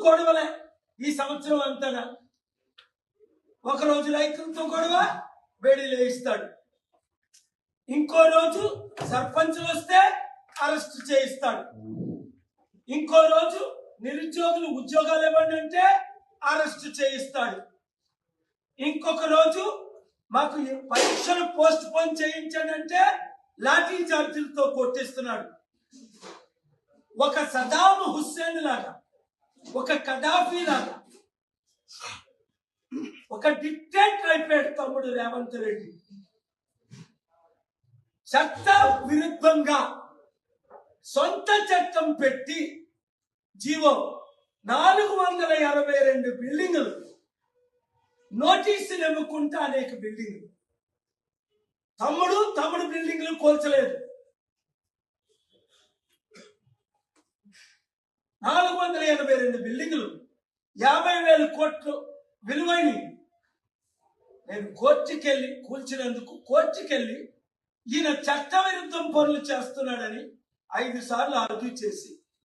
గొడవలే ఈ సంవత్సరం అంతా. ఒకరోజు రైతులతో గొడవ, బేడీలు వేయిస్తాడు. ఇంకో రోజు సర్పంచులు వస్తే అరెస్ట్ చేయిస్తాడు. ఇంకో రోజు నిరుద్యోగులు ఉద్యోగాలు ఇవ్వండి అంటే అరెస్ట్ చేయిస్తాడు. ఇంకొక రోజు మాకు పరీక్షలు పోస్ట్ పోన్ చేయించండి అంటే లాఠీ చార్జీలతో కొట్టిస్తున్నాడు. ఒక సదాం హుస్సేన్ లాగా, ఒక కడాఫీ లాగా, ఒక డిక్టేటర్ అయిపోయాడు తమ్ముడు రేవంత్ రెడ్డి. చట్ట విరుద్ధంగా సొంత చట్టం పెట్టి జీవో 482 బిల్డింగులు, నోటీసులు ఇవ్వకుండా అనేక బిల్డింగులు. తమ్ముడు బిల్డింగులు కోల్చలేదు. 482 బిల్డింగులు 50,000 కోట్లు విలువైనవి. నేను కోర్టుకెళ్ళి కూల్చినందుకు కోర్టుకెళ్ళి ఈయన చట్ట విరుద్ధం పనులు చేస్తున్నాడని 5 సార్లు ఆర్గ్యూ చేసి